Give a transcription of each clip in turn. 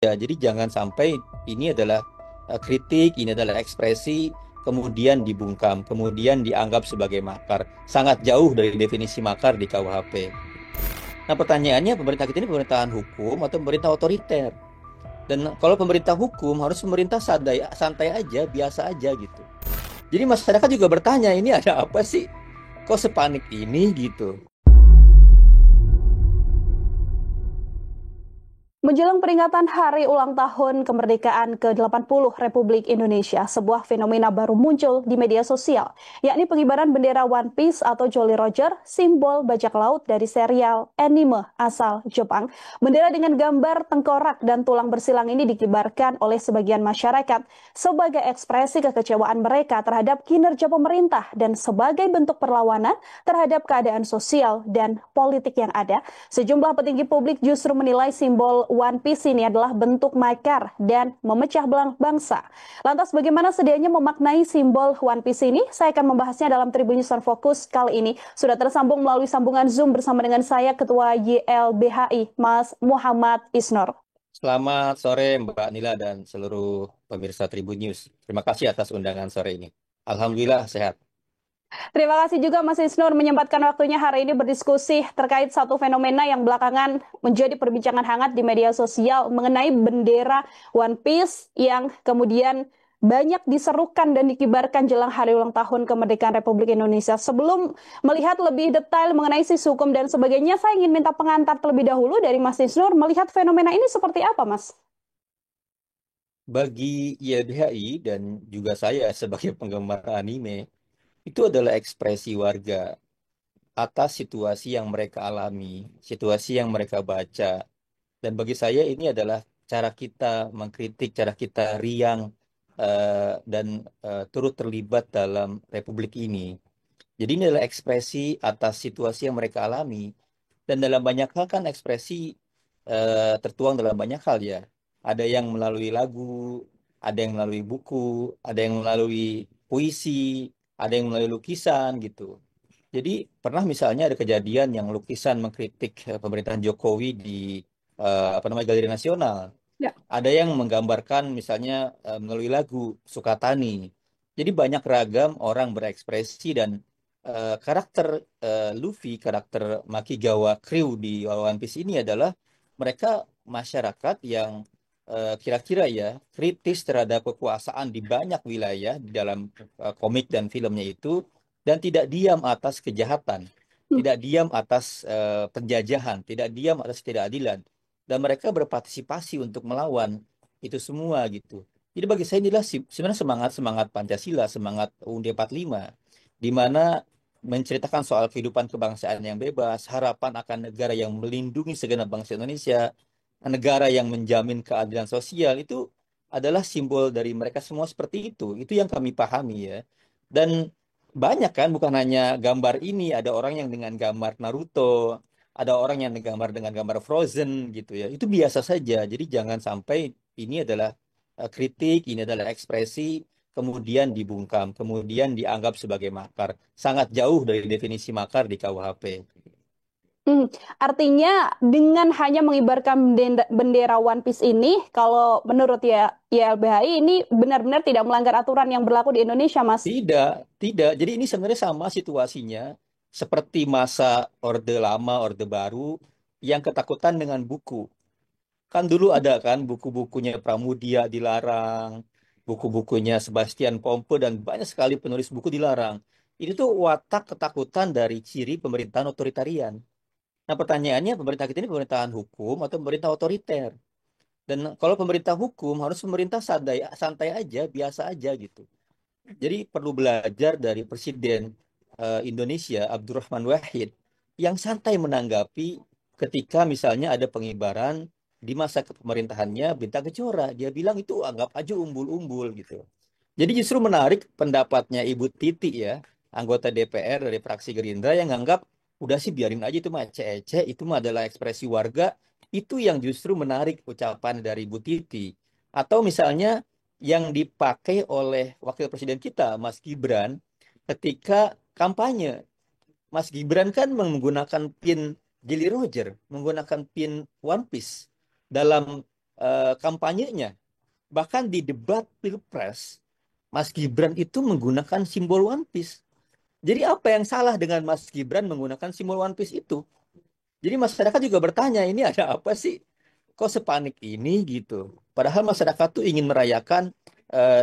Ya, jadi jangan sampai ini adalah kritik, ini adalah ekspresi, kemudian dibungkam, kemudian dianggap sebagai makar. Sangat jauh dari definisi makar di KUHP. Nah, pertanyaannya pemerintah kita ini pemerintahan hukum atau pemerintah otoriter? Dan kalau pemerintah hukum harus pemerintah santai, santai aja, biasa aja gitu. Jadi masyarakat juga bertanya, ini ada apa sih? Kok sepanik ini gitu? Menjelang peringatan Hari Ulang Tahun Kemerdekaan ke-80 Republik Indonesia, sebuah fenomena baru muncul di media sosial, yakni pengibaran bendera One Piece atau Jolly Roger, simbol bajak laut dari serial anime asal Jepang. Bendera dengan gambar tengkorak dan tulang bersilang ini dikibarkan oleh sebagian masyarakat sebagai ekspresi kekecewaan mereka terhadap kinerja pemerintah dan sebagai bentuk perlawanan terhadap keadaan sosial dan politik yang ada. Sejumlah petinggi publik justru menilai simbol One Piece ini adalah bentuk makar dan memecah belah bangsa. Lantas bagaimana sedianya memaknai simbol One Piece ini? Saya akan membahasnya dalam Tribun News on Focus kali ini. Sudah tersambung melalui sambungan Zoom bersama dengan saya Ketua YLBHI, Mas Muhammad Isnor. Selamat sore Mbak Nila dan seluruh pemirsa Tribun News. Terima kasih atas undangan sore ini. Alhamdulillah sehat. Terima kasih juga Mas Isnur menyempatkan waktunya hari ini berdiskusi terkait satu fenomena yang belakangan menjadi perbincangan hangat di media sosial mengenai bendera One Piece yang kemudian banyak diserukan dan dikibarkan jelang hari ulang tahun kemerdekaan Republik Indonesia. Sebelum melihat lebih detail mengenai sisi hukum dan sebagainya, saya ingin minta pengantar terlebih dahulu dari Mas Isnur melihat fenomena ini seperti apa, Mas? Bagi YLBHI dan juga saya sebagai penggemar anime, itu adalah ekspresi warga atas situasi yang mereka alami, situasi yang mereka baca. Dan bagi saya ini adalah cara kita mengkritik, cara kita riang dan turut terlibat dalam republik ini. Jadi ini adalah ekspresi atas situasi yang mereka alami. Dan dalam banyak hal kan ekspresi tertuang dalam banyak hal ya. Ada yang melalui lagu, ada yang melalui buku, ada yang melalui puisi, ada yang melalui lukisan gitu. Jadi pernah misalnya ada kejadian yang lukisan mengkritik pemerintahan Jokowi di apa namanya Galeri Nasional. Ya. Ada yang menggambarkan misalnya melalui lagu Sukatani. Jadi banyak ragam orang berekspresi dan karakter Luffy, karakter Makigawa Crew di One Piece ini adalah mereka masyarakat yang kira-kira ya kritis terhadap kekuasaan di banyak wilayah di dalam komik dan filmnya itu dan tidak diam atas kejahatan, tidak diam atas penjajahan, tidak diam atas ketidakadilan dan mereka berpartisipasi untuk melawan itu semua gitu. Jadi bagi saya inilah sebenarnya semangat Pancasila, semangat UUD 45, di mana menceritakan soal kehidupan kebangsaan yang bebas, harapan akan negara yang melindungi segenap bangsa Indonesia, negara yang menjamin keadilan sosial itu adalah simbol dari mereka semua seperti itu. Itu yang kami pahami ya. Dan banyak kan bukan hanya gambar ini, ada orang yang dengan gambar Naruto, ada orang yang gambar dengan gambar Frozen gitu ya. Itu biasa saja. Jadi jangan sampai ini adalah kritik, ini adalah ekspresi, kemudian dibungkam, kemudian dianggap sebagai makar. Sangat jauh dari definisi makar di KUHP. Hmm, artinya dengan hanya mengibarkan bendera One Piece ini, kalau menurut ya YLBHI ini benar-benar tidak melanggar aturan yang berlaku di Indonesia, Mas. Tidak, tidak. Jadi ini sebenarnya sama situasinya seperti masa Orde Lama, Orde Baru yang ketakutan dengan buku. Kan dulu ada kan buku-bukunya Pramudia dilarang, buku-bukunya Sebastian Pompe dan banyak sekali penulis buku dilarang. Itu tuh watak ketakutan dari ciri pemerintahan otoritarian. Nah, pertanyaannya pemerintah kita ini pemerintahan hukum atau pemerintah otoriter? Dan kalau pemerintah hukum harus pemerintah santai, santai aja, biasa aja gitu. Jadi perlu belajar dari Presiden Indonesia Abdurrahman Wahid yang santai menanggapi ketika misalnya ada pengibaran di masa kepemerintahannya Bintang Kejora. Dia bilang itu anggap aja umbul-umbul gitu. Jadi justru menarik pendapatnya Ibu Titi ya, anggota DPR dari fraksi Gerindra yang anggap udah sih biarin aja itu mah ece-ece, itu mah adalah ekspresi warga. Itu yang justru menarik ucapan dari Ibu Titi. Atau misalnya yang dipakai oleh wakil presiden kita, Mas Gibran, ketika kampanye. Mas Gibran kan menggunakan pin Jilly Roger, menggunakan pin One Piece dalam kampanyenya. Bahkan di debat Pilpres, Mas Gibran itu menggunakan simbol One Piece. Jadi apa yang salah dengan Mas Gibran menggunakan simbol One Piece itu? Jadi masyarakat juga bertanya, ini ada apa sih? Kok sepanik ini gitu? Padahal masyarakat tuh ingin merayakan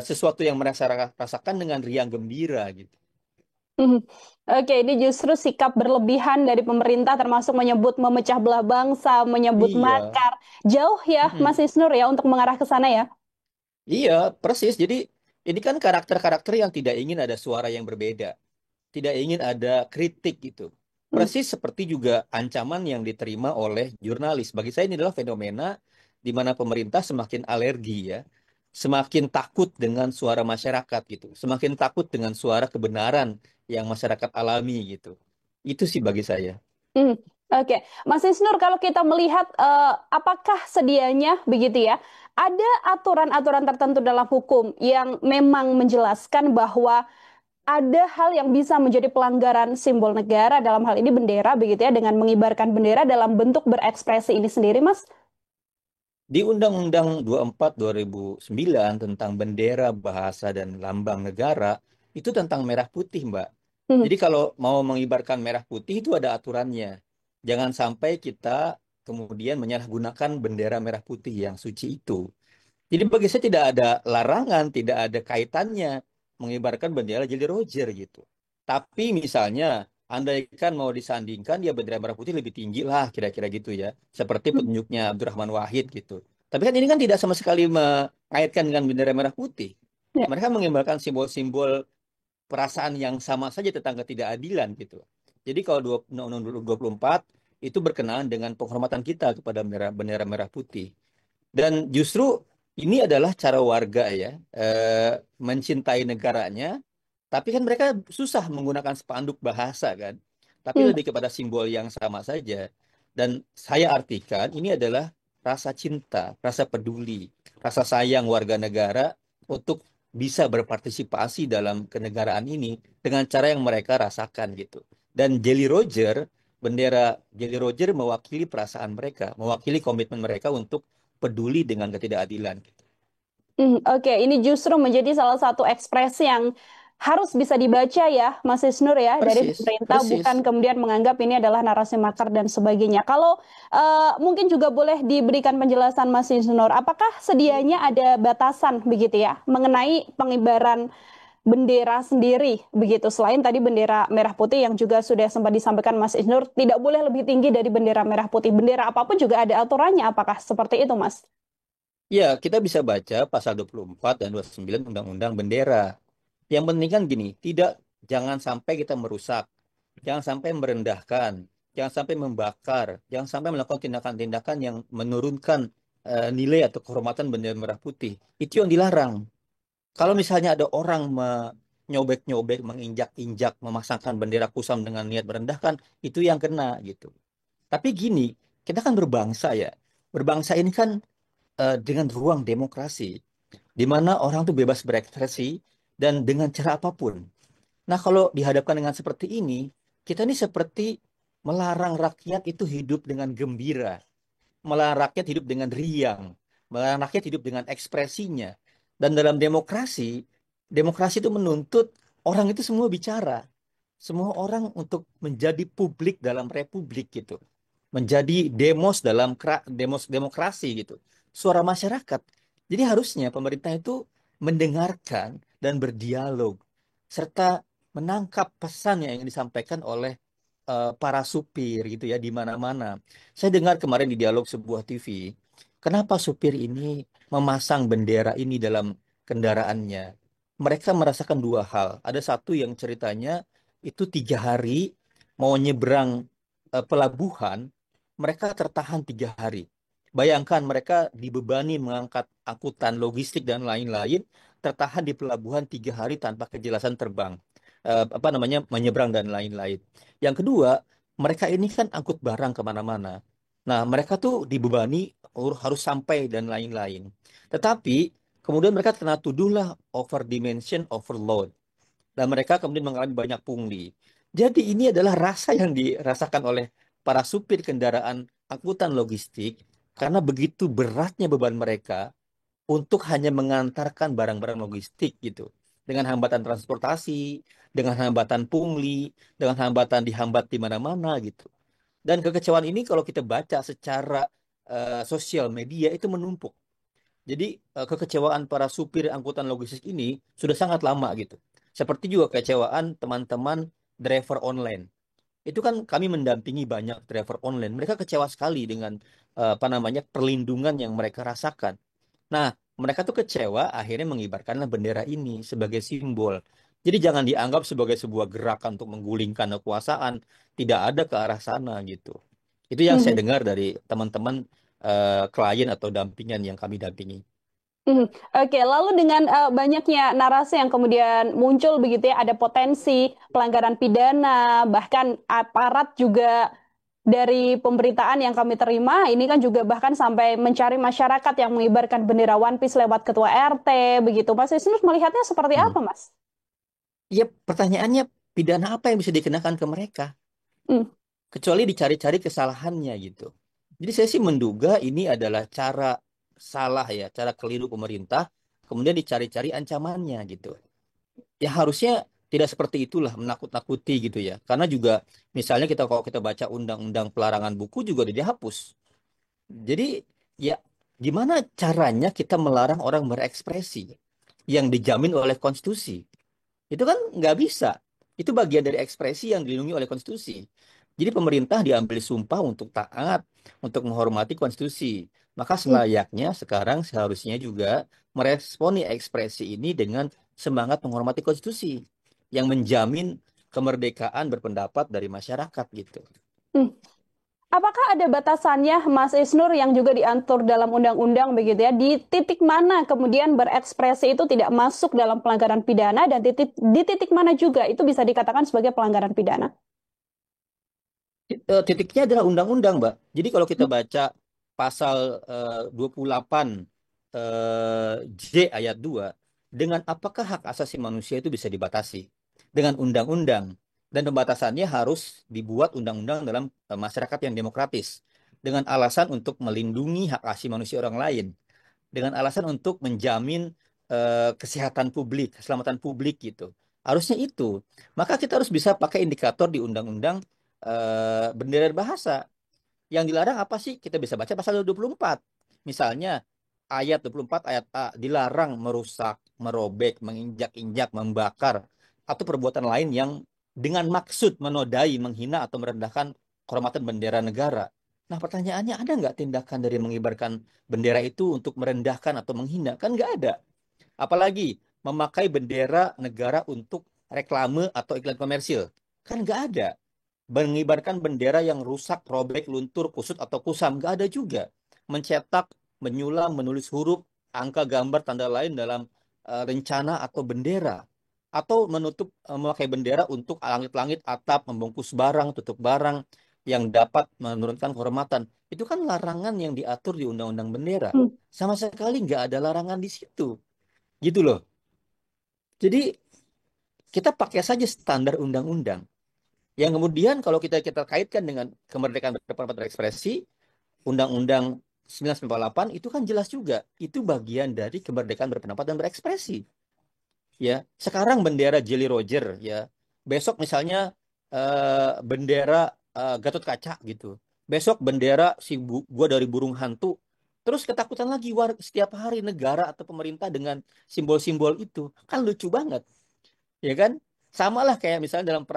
sesuatu yang mereka rasakan dengan riang gembira gitu. Mhm. Oke, ini justru sikap berlebihan dari pemerintah termasuk menyebut memecah belah bangsa, menyebut Iya. makar. Jauh ya, Mas Mm-mm. Isnur ya untuk mengarah ke sana ya. Iya, persis. Jadi ini kan karakter-karakter yang tidak ingin ada suara yang berbeda, tidak ingin ada kritik gitu. Hmm. Persis seperti juga ancaman yang diterima oleh jurnalis. Bagi saya ini adalah fenomena di mana pemerintah semakin alergi ya, semakin takut dengan suara masyarakat gitu, semakin takut dengan suara kebenaran yang masyarakat alami gitu. Itu sih bagi saya. Hmm. Oke, Mas Isnur, kalau kita melihat apakah sedianya begitu ya, ada aturan-aturan tertentu dalam hukum yang memang menjelaskan bahwa ada hal yang bisa menjadi pelanggaran simbol negara dalam hal ini bendera begitu ya dengan mengibarkan bendera dalam bentuk berekspresi ini sendiri, Mas? Di Undang-Undang 24 2009 tentang bendera, bahasa, dan lambang negara, itu tentang merah putih, Mbak. Hmm. Jadi kalau mau mengibarkan merah putih itu ada aturannya. Jangan sampai kita kemudian menyalahgunakan bendera merah putih yang suci itu. Jadi bagi saya tidak ada larangan, tidak ada kaitannya mengibarkan bendera Jolly Roger gitu. Tapi misalnya, andaikan mau disandingkan, ya bendera merah putih lebih tinggi lah, kira-kira gitu ya. Seperti Hmm. petunjuknya Abdurrahman Wahid gitu. Tapi kan ini kan tidak sama sekali mengaitkan dengan bendera merah putih. Ya. Mereka mengibarkan simbol-simbol perasaan yang sama saja tentang ketidakadilan gitu. Jadi kalau Undang-Undang 24 itu berkenaan dengan penghormatan kita kepada bendera merah putih. Dan justru ini adalah cara warga ya mencintai negaranya, tapi kan mereka susah menggunakan spanduk bahasa kan, tapi Hmm. lebih kepada simbol yang sama saja. Dan saya artikan ini adalah rasa cinta, rasa peduli, rasa sayang warga negara untuk bisa berpartisipasi dalam kenegaraan ini dengan cara yang mereka rasakan gitu. Dan Jelly Roger, bendera Jelly Roger mewakili perasaan mereka, mewakili komitmen mereka untuk peduli dengan ketidakadilan. Oke, ini justru menjadi salah satu ekspresi yang harus bisa dibaca ya, Mas Isnur ya, dari Persis, pemerintah, bukan persis. kemudian menganggap ini adalah narasi makar dan sebagainya. Kalau mungkin juga boleh diberikan penjelasan Mas Isnur, apakah sedianya ada batasan begitu ya, mengenai pengibaran bendera sendiri begitu, selain tadi bendera merah putih yang juga sudah sempat disampaikan Mas Isnur, tidak boleh lebih tinggi dari bendera merah putih. Bendera apapun juga ada aturannya, apakah seperti itu, Mas? Ya, kita bisa baca pasal 24 dan 29 Undang-Undang Bendera. Yang penting kan gini, jangan sampai kita merusak, jangan sampai merendahkan, jangan sampai membakar, jangan sampai melakukan tindakan-tindakan yang menurunkan nilai atau kehormatan bendera merah putih. Itu yang dilarang. Kalau misalnya ada orang menyobek-nyobek, menginjak-injak, memasangkan bendera kusam dengan niat merendahkan, itu yang kena gitu. Tapi gini, kita kan berbangsa ya. Berbangsa ini kan dengan ruang demokrasi, di mana orang tuh bebas berekspresi dan dengan cara apapun. Nah, kalau dihadapkan dengan seperti ini, kita ini seperti melarang rakyat itu hidup dengan gembira, melarang rakyat hidup dengan riang, melarang rakyat hidup dengan ekspresinya. Dan dalam demokrasi, demokrasi itu menuntut orang itu semua bicara, semua orang untuk menjadi publik dalam republik gitu, menjadi dalam demokrasi gitu, suara masyarakat. Jadi harusnya pemerintah itu mendengarkan dan berdialog serta menangkap pesan yang ingin disampaikan oleh para supir gitu ya di mana-mana. Saya dengar kemarin di dialog sebuah TV, kenapa supir ini memasang bendera ini dalam kendaraannya? Mereka merasakan dua hal. Ada satu yang ceritanya itu 3 hari mau nyebrang pelabuhan, mereka tertahan 3 hari. Bayangkan mereka dibebani mengangkat angkutan logistik dan lain-lain, tertahan di pelabuhan 3 hari tanpa kejelasan terbang, apa namanya menyeberang dan lain-lain. Yang kedua, mereka ini kan angkut barang kemana-mana. Nah, mereka tuh dibebani harus sampai dan lain-lain. Tetapi kemudian mereka kena tuduhlah overdimension, overload. Dan mereka kemudian mengalami banyak pungli. Jadi ini adalah rasa yang dirasakan oleh para supir kendaraan angkutan logistik Karena begitu beratnya beban mereka untuk hanya mengantarkan barang-barang logistik gitu. Dengan hambatan transportasi, dengan hambatan pungli, dengan hambatan dihambat di mana-mana gitu. Dan kekecewaan ini kalau kita baca secara sosial media itu menumpuk. Jadi kekecewaan para supir angkutan logistik ini sudah sangat lama gitu. Seperti juga kekecewaan teman-teman driver online. Itu kan kami mendampingi banyak driver online. Mereka kecewa sekali dengan apa namanya perlindungan yang mereka rasakan. Nah, mereka tuh kecewa akhirnya mengibarkanlah bendera ini sebagai simbol. Jadi jangan dianggap sebagai sebuah gerakan untuk menggulingkan kekuasaan. Tidak ada ke arah sana gitu. Itu yang saya Mhm. dengar dari teman-teman klien atau dampingan yang kami dampingi. Mhm. Oke, lalu dengan banyaknya narasi yang kemudian muncul begitu ya, ada potensi pelanggaran pidana, bahkan aparat juga dari pemberitaan yang kami terima, ini kan juga bahkan sampai mencari masyarakat yang mengibarkan bendera One Piece lewat ketua RT, begitu. Mas Isnur melihatnya seperti Hmm. apa, Mas? Ya, pertanyaannya pidana apa yang bisa dikenakan ke mereka? Hmm. Kecuali dicari-cari kesalahannya gitu. Jadi saya sih menduga ini adalah cara salah ya, cara keliru pemerintah, kemudian dicari-cari ancamannya gitu. Ya harusnya tidak seperti itulah menakut-nakuti gitu ya. Karena juga misalnya kita kalau kita baca undang-undang pelarangan buku juga udah dihapus. Jadi ya gimana caranya kita melarang orang berekspresi yang dijamin oleh konstitusi? Itu kan nggak bisa. Itu bagian dari ekspresi yang dilindungi oleh konstitusi. Jadi pemerintah diambil sumpah untuk taat, untuk menghormati konstitusi. Maka Hmm. selayaknya sekarang seharusnya juga meresponi ekspresi ini dengan semangat menghormati konstitusi yang menjamin kemerdekaan berpendapat dari masyarakat gitu. Hmm. Apakah ada batasannya, Mas Isnur, yang juga diatur dalam undang-undang begitu ya? Di titik mana kemudian berekspresi itu tidak masuk dalam pelanggaran pidana dan di titik mana juga itu bisa dikatakan sebagai pelanggaran pidana? Titiknya adalah undang-undang, Mbak. Jadi kalau kita baca pasal 28 J ayat 2, dengan apakah hak asasi manusia itu bisa dibatasi? Dengan undang-undang. Dan pembatasannya harus dibuat undang-undang dalam masyarakat yang demokratis. Dengan alasan untuk melindungi hak asasi manusia orang lain, dengan alasan untuk menjamin kesehatan publik, keselamatan publik gitu. Harusnya itu. Maka kita harus bisa pakai indikator di undang-undang bendera bahasa. Yang dilarang apa sih? Kita bisa baca pasal 24. Misalnya ayat 24 ayat A dilarang merusak, merobek, menginjak-injak, membakar atau perbuatan lain yang dengan maksud menodai, menghina atau merendahkan kehormatan bendera negara. Nah, pertanyaannya ada nggak tindakan dari mengibarkan bendera itu untuk merendahkan atau menghina? Kan nggak ada. Apalagi memakai bendera negara untuk reklame atau iklan komersil. Kan nggak ada. Mengibarkan bendera yang rusak, robek, luntur, kusut, atau kusam. Nggak ada juga. Mencetak, menyulam, menulis huruf, angka, gambar, tanda lain dalam rencana atau bendera. Atau memakai bendera untuk langit-langit, atap, membungkus barang, tutup barang yang dapat menurunkan kehormatan. Itu kan larangan yang diatur di Undang-Undang Bendera. Hmm. Sama sekali nggak ada larangan di situ. Gitu loh. Jadi kita pakai saja standar undang-undang. Yang kemudian kalau kita kaitkan dengan kemerdekaan berpendapat berekspresi, Undang-Undang 1948 itu kan jelas juga. Itu bagian dari kemerdekaan berpendapat dan berekspresi. Ya, sekarang bendera Jolly Roger ya. Besok misalnya bendera Gatot Kaca gitu. Besok bendera gua dari burung hantu. Terus ketakutan lagi setiap hari negara atau pemerintah dengan simbol-simbol itu. Kan lucu banget, ya kan? Sama lah kayak misalnya dalam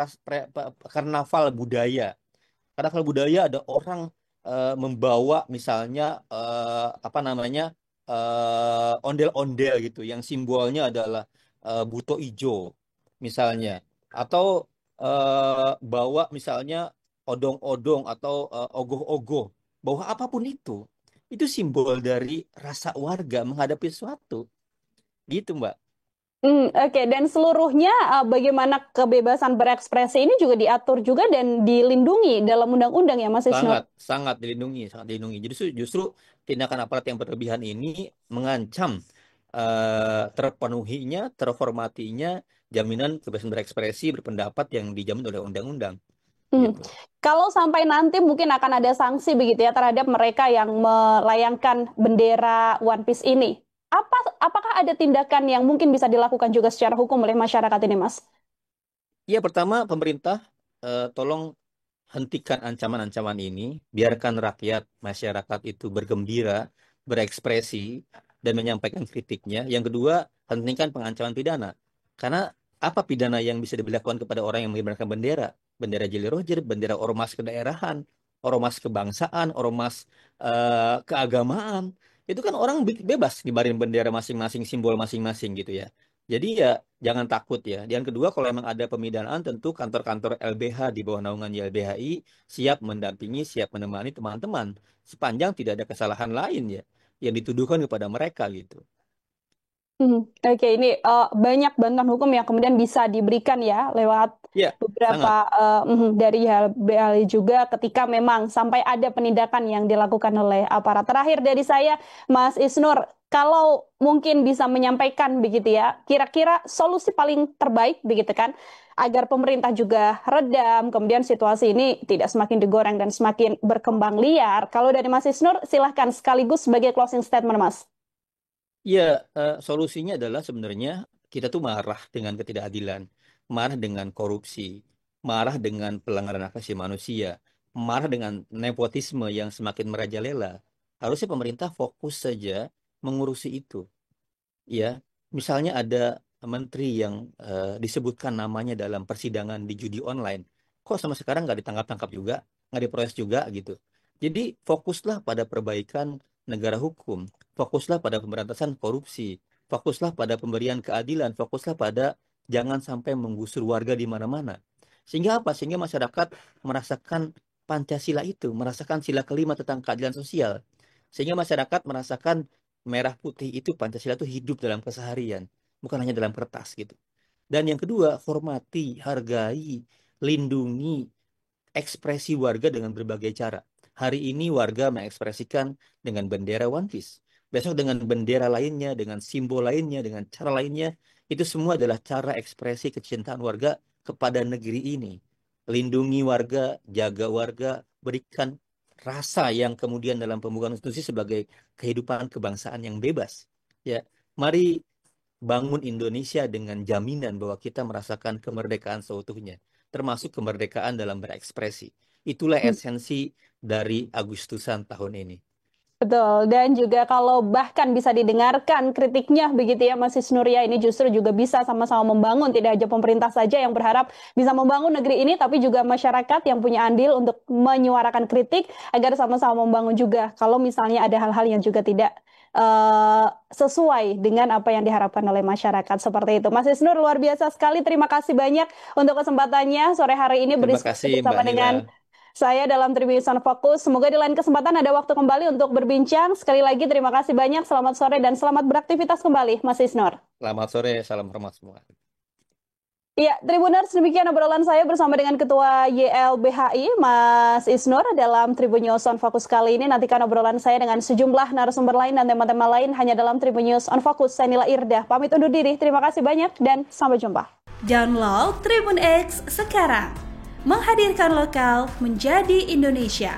karnaval budaya. Karnaval budaya ada orang membawa misalnya apa namanya ondel-ondel gitu yang simbolnya adalah buto ijo misalnya atau bawa misalnya odong-odong atau ogoh-ogoh bawa apapun itu simbol dari rasa warga menghadapi sesuatu gitu Mbak. Oke, dan seluruhnya bagaimana kebebasan berekspresi ini juga diatur juga dan dilindungi dalam undang-undang ya, Mas Isnur? Sangat, sangat dilindungi, sangat dilindungi. Justru tindakan aparat yang berlebihan ini mengancam terpenuhinya, terhormatinya jaminan kebebasan berekspresi, berpendapat yang dijamin oleh undang-undang. Hmm. gitu. Kalau sampai nanti mungkin akan ada sanksi begitu ya terhadap mereka yang melayangkan bendera One Piece ini. Apakah ada tindakan yang mungkin bisa dilakukan juga secara hukum oleh masyarakat ini, Mas? Ya, pertama pemerintah tolong hentikan ancaman-ancaman ini, biarkan rakyat masyarakat itu bergembira, berekspresi, dan menyampaikan kritiknya. Yang kedua, hentikan pengancaman pidana. Karena apa pidana yang bisa diberlakukan kepada orang yang mengibarkan bendera? Bendera Jolly Roger, bendera ormas kedaerahan, ormas kebangsaan, ormas keagamaan. Itu kan orang bebas ngibarin bendera masing-masing, simbol masing-masing gitu ya. Jadi ya jangan takut ya. Yang kedua, kalau memang ada pemidanaan, tentu kantor-kantor LBH di bawah naungan YLBHI siap mendampingi, siap menemani teman-teman sepanjang tidak ada kesalahan lain ya yang dituduhkan kepada mereka gitu. Oke, ini banyak bantuan hukum yang kemudian bisa diberikan ya lewat Ya, beberapa sangat. dari YLBHI juga ketika memang sampai ada penindakan yang dilakukan oleh aparat. Terakhir dari saya, Mas Isnur, kalau mungkin bisa menyampaikan begitu ya, kira-kira solusi paling terbaik begitu kan, agar pemerintah juga redam, kemudian situasi ini tidak semakin digoreng dan semakin berkembang liar. Kalau dari Mas Isnur, silahkan sekaligus sebagai closing statement, Mas. Ya, solusinya adalah sebenarnya kita tuh marah dengan ketidakadilan, marah dengan korupsi, marah dengan pelanggaran hak asasi manusia, marah dengan nepotisme yang semakin merajalela. Harusnya pemerintah fokus saja mengurusi itu. Ya, misalnya ada menteri yang disebutkan namanya dalam persidangan di judi online, kok sama sekarang nggak ditangkap-tangkap juga, nggak diproses juga gitu. Jadi fokuslah pada perbaikan negara hukum, fokuslah pada pemberantasan korupsi, fokuslah pada pemberian keadilan, fokuslah pada jangan sampai menggusur warga di mana-mana. Sehingga apa? Sehingga masyarakat merasakan Pancasila itu, merasakan sila kelima tentang keadilan sosial. Sehingga masyarakat merasakan merah putih itu Pancasila itu hidup dalam keseharian, bukan hanya dalam kertas gitu. Dan yang kedua, hormati, hargai, lindungi ekspresi warga dengan berbagai cara. Hari ini warga mengekspresikan dengan bendera One Piece. Besok dengan bendera lainnya, dengan simbol lainnya, dengan cara lainnya. Itu semua adalah cara ekspresi kecintaan warga kepada negeri ini. Lindungi warga, jaga warga, berikan rasa yang kemudian dalam pembukaan konstitusi sebagai kehidupan kebangsaan yang bebas. Ya, mari bangun Indonesia dengan jaminan bahwa kita merasakan kemerdekaan seutuhnya, termasuk kemerdekaan dalam berekspresi. Itulah esensi dari Agustusan tahun ini. Betul, dan juga kalau bahkan bisa didengarkan kritiknya begitu ya Mas Isnuria ini justru juga bisa sama-sama membangun, tidak hanya pemerintah saja yang berharap bisa membangun negeri ini, tapi juga masyarakat yang punya andil untuk menyuarakan kritik agar sama-sama membangun juga. Kalau misalnya ada hal-hal yang juga tidak sesuai dengan apa yang diharapkan oleh masyarakat seperti itu. Mas Isnur luar biasa sekali, terima kasih banyak untuk kesempatannya sore hari ini Terima berdiskusi kasih Mbak bersama Nila. dengan saya dalam Tribun Fokus. Semoga di lain kesempatan ada waktu kembali untuk berbincang. Sekali lagi terima kasih banyak. Selamat sore dan selamat beraktivitas kembali, Mas Isnur. Selamat sore, salam hormat semua. Ya, Tribuners, demikian obrolan saya bersama dengan Ketua YLBHI, Mas Isnur, dalam Tribun News on Fokus kali ini. Nantikan obrolan saya dengan sejumlah narasumber lain dan tema-tema lain hanya dalam Tribun News on Fokus. Saya Nila Irdah, pamit undur diri. Terima kasih banyak dan sampai jumpa. Download Tribun X sekarang. Menghadirkan lokal menjadi Indonesia.